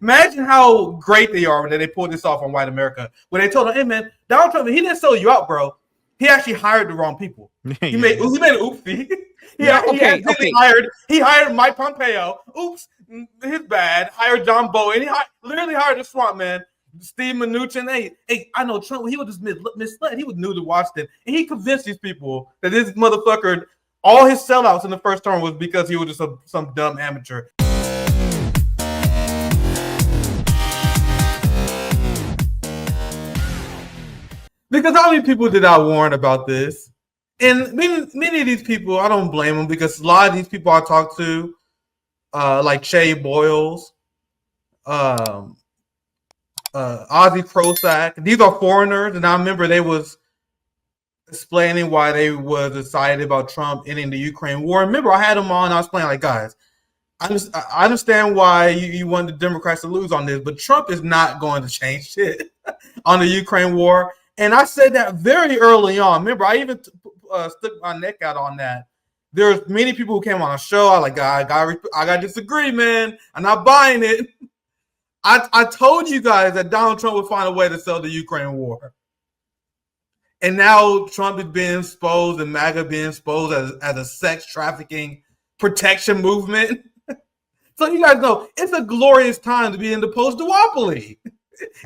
Imagine how great they are when they pulled this off on white America. When they told him, hey, man, Donald Trump, he didn't sell you out, bro. He actually hired the wrong people. He made an oopsie. He hired Mike Pompeo. Oops, his bad. Hired John Bowen. He literally hired the swamp man, Steve Mnuchin. Hey, I know Trump. He was just misled. He was new to Washington, and he convinced these people that this motherfucker, all his sellouts in the first term was because he was just some dumb amateur. Because how many people did I warn about this? And many of these people, I don't blame them, because a lot of these people I talk to, like Shay Boyles, Ozzy Prozac, these are foreigners, and I remember they was explaining why they was excited about Trump ending the Ukraine war. Remember, I had them on, I was playing like, guys, I understand why you want the Democrats to lose on this, but Trump is not going to change shit on the Ukraine war. And I said that very early on. Remember, I even stuck my neck out on that. There's many people who came on a show. I got to disagree, man. I'm not buying it. I told you guys that Donald Trump would find a way to sell the Ukraine war. And now Trump is being exposed and MAGA being exposed as a sex trafficking protection movement. So you guys know it's a glorious time to be in the post-duopoly.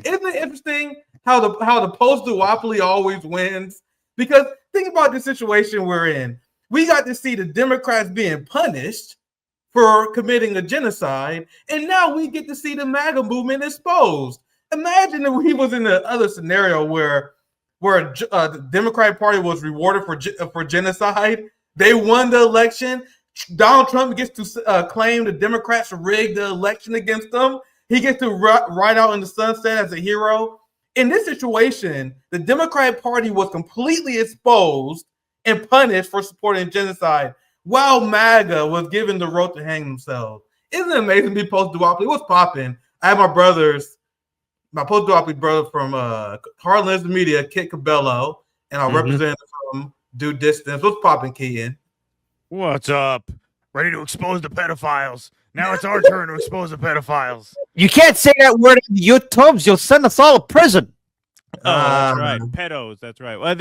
Isn't it interesting how the post-duopoly always wins? Because think about the situation we're in. We got to see the Democrats being punished for committing a genocide, and now we get to see the MAGA movement exposed. Imagine if he was in the other scenario where the Democratic Party was rewarded for genocide. They won the election. Donald Trump gets to claim the Democrats rigged the election against them. He gets to ride out in the sunset as a hero. In this situation, the Democratic Party was completely exposed and punished for supporting genocide, while MAGA was given the rope to hang themselves. Isn't it amazing to be post-duopoly? What's popping? I have my post-duopoly brother from Heartlands Media, Kit Cabello, and our representative from Due Distance. What's popping, Keaton? What's up? Ready to expose the pedophiles. Now it's our turn to expose the pedophiles. You can't say that word in YouTubes. You'll send us all to prison. Oh, that's right. Pedos. That's right. Well,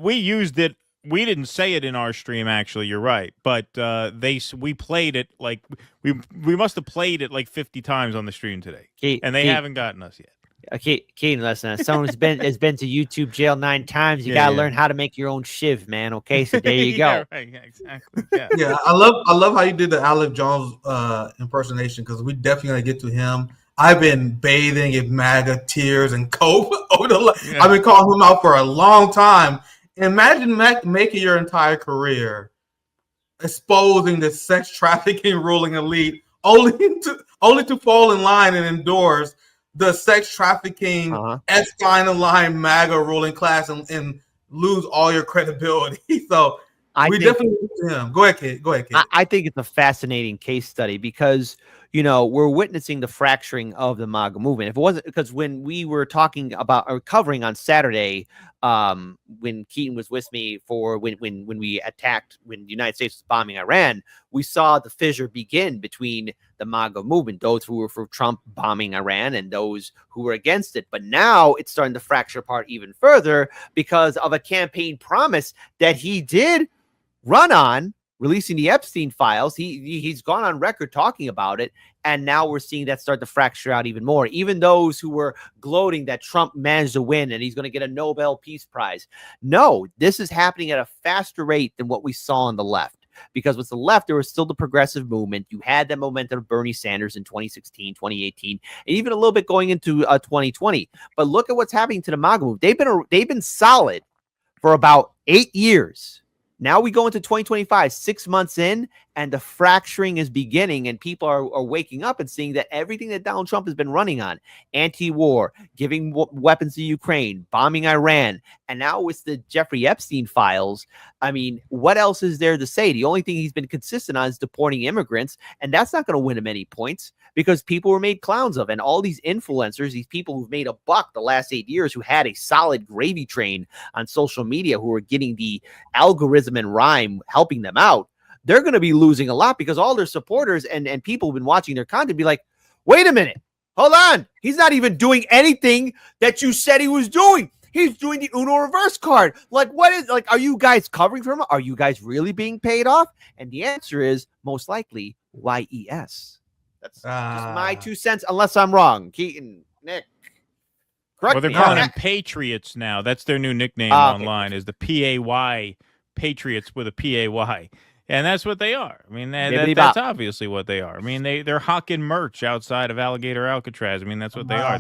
we used it. We didn't say it in our stream, actually. You're right. But we played it like we must have played it like 50 times on the stream today, and they haven't gotten us yet. Okay, Keaton, listen. Someone has been to YouTube jail 9 times. You gotta learn how to make your own shiv, man. Okay, so there you go. Right, exactly. Yeah. Yeah, I love how you did the Alex Jones impersonation, because we definitely gotta get to him. I've been bathing in MAGA tears and coke over I've been calling him out for a long time. Imagine making your entire career exposing the sex trafficking ruling elite, only to fall in line and endorse the sex trafficking Epstein line MAGA ruling class and lose all your credibility. So we definitely need him. Go ahead, Kate. I think it's a fascinating case study because, we're witnessing the fracturing of the MAGA movement. If it wasn't because when we were talking about or covering on Saturday, when Keaton was with me for when the United States was bombing Iran, we saw the fissure begin between the MAGA movement, those who were for Trump bombing Iran and those who were against it. But now it's starting to fracture apart even further because of a campaign promise that he did run on, releasing the Epstein files. He's gone on record talking about it, and now we're seeing that start to fracture out even more. Even those who were gloating that Trump managed to win and he's going to get a Nobel Peace Prize. No, this is happening at a faster rate than what we saw on the left. Because with the left, there was still the progressive movement. You had that momentum of Bernie Sanders in 2016, 2018, and even a little bit going into 2020. But look at what's happening to the MAGA movement. They've been solid for about 8 years. Now we go into 2025, 6 months in, and the fracturing is beginning, and people are waking up and seeing that everything that Donald Trump has been running on, anti-war, giving weapons to Ukraine, bombing Iran, and now with the Jeffrey Epstein files, I mean, what else is there to say? The only thing he's been consistent on is deporting immigrants, and that's not going to win him any points because people were made clowns of, and all these influencers, these people who've made a buck the last 8 years, who had a solid gravy train on social media, who are getting the algorithm and rhyme helping them out, they're going to be losing a lot because all their supporters and people who've been watching their content be like, wait a minute. Hold on. He's not even doing anything that you said he was doing. He's doing the Uno reverse card. Like, what is, like, are you guys covering for him? Are you guys really being paid off? And the answer is most likely YES. That's just my 2 cents, unless I'm wrong. Keaton, Nick. Well, they're calling them Patriots now. That's their new nickname online, is the PAY, Patriots with a PAY. And that's what they are. I mean, that's obviously what they are. I mean, they're hawking merch outside of Alligator Alcatraz. I mean, that's what they are.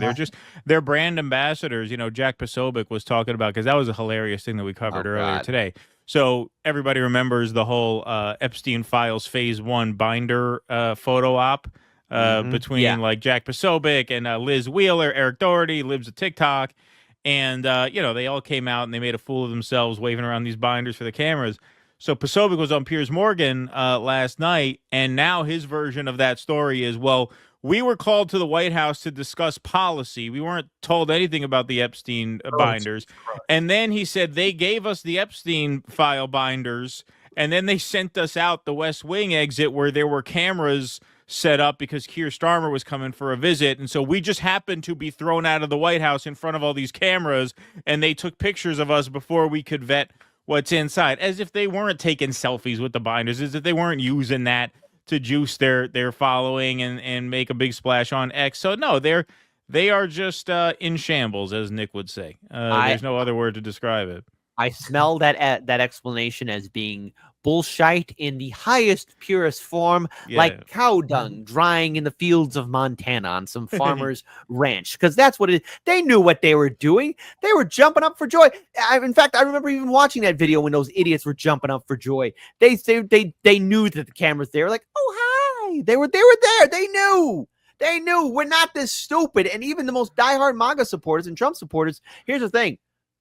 They're brand ambassadors. You know, Jack Posobiec was talking about, because that was a hilarious thing that we covered earlier today. So everybody remembers the whole Epstein Files Phase 1 binder photo op between like Jack Posobiec and Liz Wheeler, Eric Doherty, Libs of TikTok. And, you know, they all came out and they made a fool of themselves waving around these binders for the cameras. So Posobiec was on Piers Morgan last night, and now his version of that story is, well, we were called to the White House to discuss policy. We weren't told anything about the Epstein binders. And then he said they gave us the Epstein file binders, and then they sent us out the West Wing exit where there were cameras set up because Keir Starmer was coming for a visit. And so we just happened to be thrown out of the White House in front of all these cameras, and they took pictures of us before we could vet what's inside, as if they weren't taking selfies with the binders, as if they weren't using that to juice their following and make a big splash on X. So no, they are just in shambles, as Nick would say. There's no other word to describe it. I smell that explanation as being bullshit in the highest, purest form, like cow dung drying in the fields of Montana on some farmer's ranch. Because that's what it is. They knew what they were doing. They were jumping up for joy. In fact, I remember even watching that video when those idiots were jumping up for joy. They knew that the cameras there. Like, oh, hi. They were there. They knew. They knew we're not this stupid. And even the most diehard MAGA supporters and Trump supporters, here's the thing.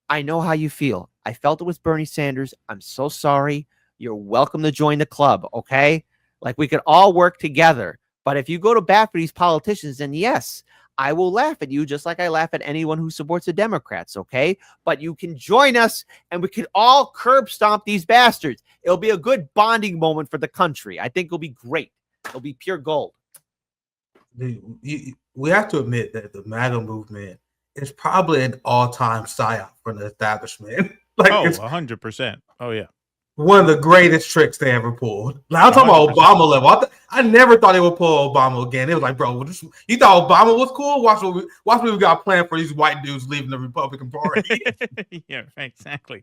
I know how you feel. I felt it with Bernie Sanders. I'm so sorry. You're welcome to join the club, okay? Like, we could all work together. But if you go to bat for these politicians, then yes, I will laugh at you just like I laugh at anyone who supports the Democrats, okay? But you can join us, and we can all curb stomp these bastards. It'll be a good bonding moment for the country. I think it'll be great. It'll be pure gold. We have to admit that the MAGA movement is probably an all-time psyop from the establishment. Like, 100%. Oh, yeah. One of the greatest tricks they ever pulled. Like, I'm talking about Obama level. I never thought they would pull Obama again. It was like, bro, you thought Obama was cool? Watch what we got planned for these white dudes leaving the Republican Party. Yeah, exactly.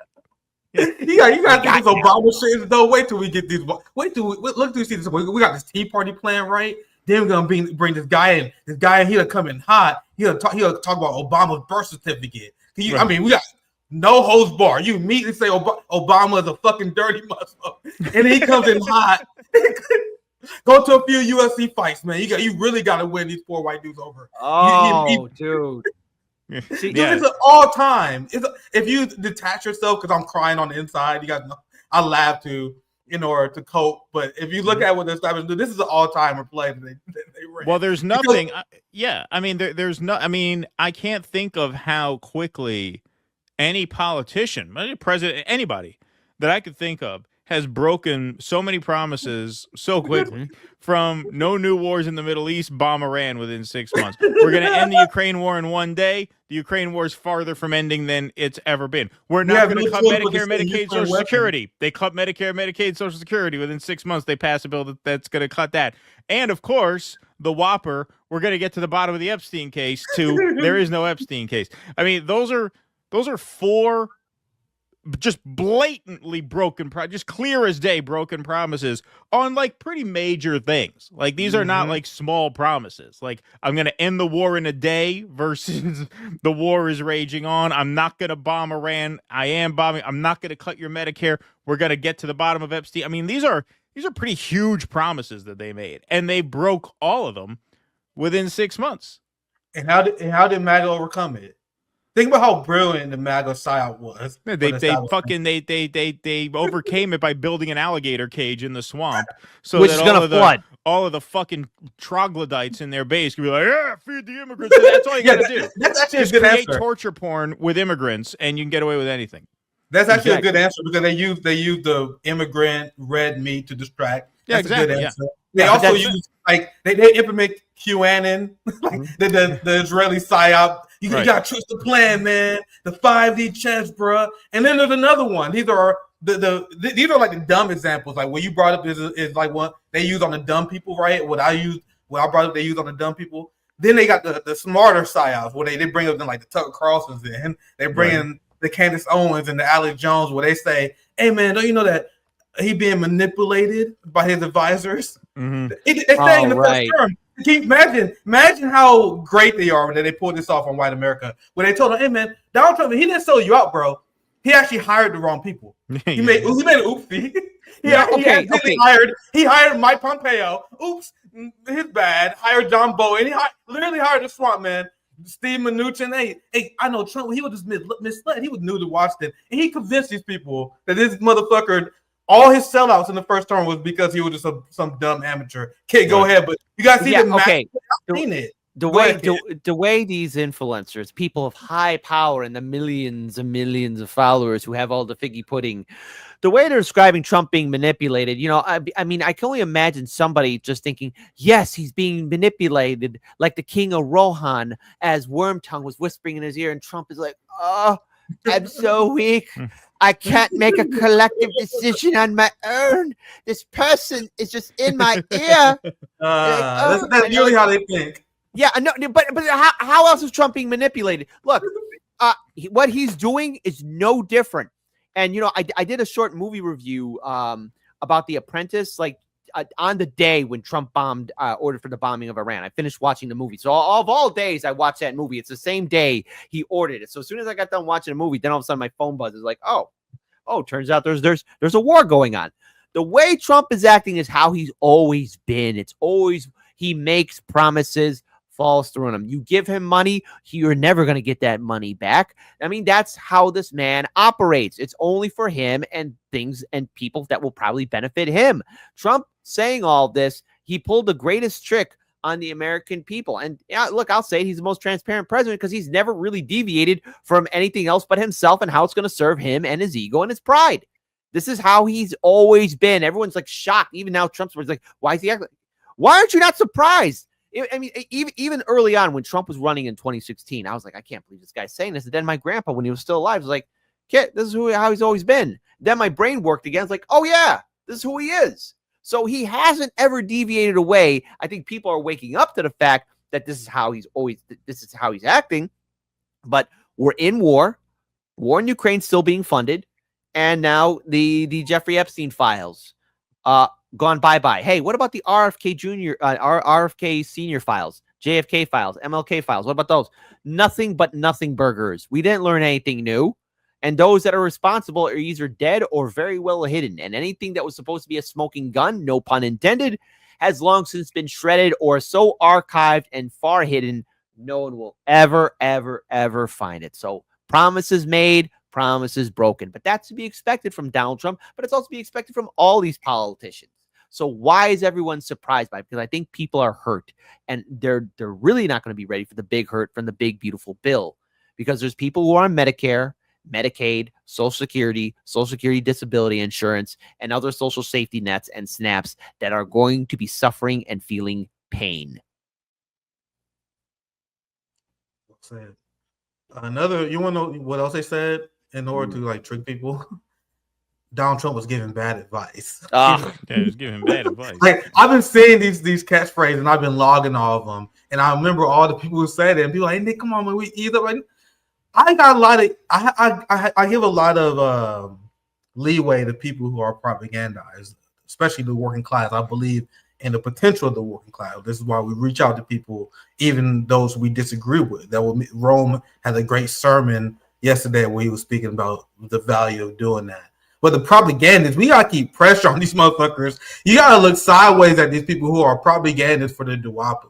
Yeah. you got this Obama shit. Though, wait till we get these. Look till we see this. We got this Tea Party plan, right? Then we're gonna bring this guy in. This guy, he'll come in hot. He'll talk about Obama's birth certificate. I mean, we got no holds bar. You immediately say Obama is a fucking dirty Muslim, and he comes in hot. Go to a few UFC fights, man. You really got to win these poor white dudes over. Oh, dude. See, it's an all time. If you detach yourself, because I'm crying on the inside, I laugh too in order to cope. But if you look at what the establishment do, this is an all timer play that they ran. Well, there's nothing. I mean, there's no. I mean, I can't think of how quickly any politician, any president, anybody that I could think of has broken so many promises so quickly. From no new wars in the Middle East, bomb Iran within 6 months. We're going to end the Ukraine war in one day. The Ukraine war is farther from ending than it's ever been. We're not going to cut Medicare, Medicaid, Social Security. They cut Medicare, Medicaid, Social Security. Within 6 months, they pass a bill that's going to cut that. And, of course, the whopper, we're going to get to the bottom of the Epstein case, too. There is no Epstein case. I mean, those are four just blatantly broken, just clear as day broken promises on like pretty major things. Like these are not like small promises. Like I'm going to end the war in a day versus the war is raging on. I'm not going to bomb Iran. I am bombing. I'm not going to cut your Medicare. We're going to get to the bottom of Epstein. I mean, these are pretty huge promises that they made, and they broke all of them within 6 months. And how did MAGA overcome it? Think about how brilliant the MAGA psyop was. They overcame it by building an alligator cage in the swamp, so which that is going to flood. All of the fucking troglodytes in their base could be like, yeah, feed the immigrants. That's all you got to do. That's actually just a good create answer. Torture porn with immigrants, and you can get away with anything. That's actually a good answer because they use the immigrant red meat to distract. That's a good answer. They also use they implement QAnon, like the Israeli psyop. You gotta trust the plan, man. The 5D chess, bro. And then there's another one. These are these are like the dumb examples. Like what you brought up is like what they use on the dumb people, right? What I brought up, they use on the dumb people. Then they got the smarter psyops where they bring up them like the Tucker Carlsons in. They bring in the Candace Owens and the Alex Jones where they say, "Hey man, don't you know that he being manipulated by his advisors?" They say in the first term. Imagine how great they are when they pulled this off on White America. When they told him, "Hey man, Donald Trump, he didn't sell you out, bro. He actually hired the wrong people. He made an oopsie. He hired Mike Pompeo. Oops, his bad. Hired John Bolton. He literally hired the swamp man, Steve Mnuchin. Hey, I know Trump. He was just misled. He was new to Washington, and he convinced these people that this motherfucker." All his sellouts in the first term was because he was just some dumb amateur. Okay, go ahead, but you guys see the way these influencers, people of high power and the millions and millions of followers who have all the figgy pudding, the way they're describing Trump being manipulated, I mean, I can only imagine somebody just thinking, yes, he's being manipulated like the king of Rohan as Wormtongue was whispering in his ear, and Trump is like, oh, I'm so weak. I can't make a collective decision on my own. This person is just in my ear. That's really how they think. Yeah, no, but how else is Trump being manipulated? Look, what he's doing is no different. And I did a short movie review about The Apprentice, like on the day when Trump ordered for the bombing of Iran. I finished watching the movie. So of all days I watched that movie, it's the same day he ordered it. So as soon as I got done watching the movie, then all of a sudden my phone buzzes like, oh, turns out there's a war going on. The way Trump is acting is how he's always been. It's always, he makes promises, falls through on them. You give him money, you're never going to get that money back. I mean, that's how this man operates. It's only for him and things and people that will probably benefit him. Trump saying all this, he pulled the greatest trick on the American people. And look, I'll say he's the most transparent president because he's never really deviated from anything else but himself and how it's going to serve him and his ego and his pride. This is how he's always been. Everyone's like shocked. Even now, Trump's like, why is he acting? Why aren't you not surprised? I mean, even early on when Trump was running in 2016, I was like, I can't believe this guy's saying this. And then my grandpa, when he was still alive, was like, kid, this is how he's always been. Then my brain worked again. It's like, oh yeah, this is who he is. So he hasn't ever deviated away. I think people are waking up to the fact that this is how he's acting. But we're in war in Ukraine still being funded. And now the Jeffrey Epstein files gone bye-bye. Hey, what about the RFK Jr., RFK Senior files, JFK files, MLK files? What about those? Nothing but nothing burgers. We didn't learn anything new. And those that are responsible are either dead or very well hidden. And anything that was supposed to be a smoking gun, no pun intended, has long since been shredded or so archived and far hidden, no one will ever, ever, ever find it. So promises made, promises broken. But that's to be expected from Donald Trump, but it's also to be expected from all these politicians. So why is everyone surprised by it? Because I think people are hurt, and they're really not going to be ready for the big hurt from the big, beautiful bill, because there's people who are on Medicare, Medicaid, Social Security disability insurance, and other social safety nets and snaps that are going to be suffering and feeling pain. You want to know what else they said in order to trick people? Donald Trump was giving bad advice. He was giving bad advice. I've been seeing these catchphrases, and I've been logging all of them, and I remember all the people who said it. And people like, "Hey Nick, come on, man, we either." I got a lot of I give a lot of leeway to people who are propagandized, especially the working class. I believe in the potential of the working class. This is why we reach out to people, even those we disagree with. Rome had a great sermon yesterday where he was speaking about the value of doing that. But the propagandists, we gotta keep pressure on these motherfuckers. You gotta look sideways at these people who are propagandists for the duopoly.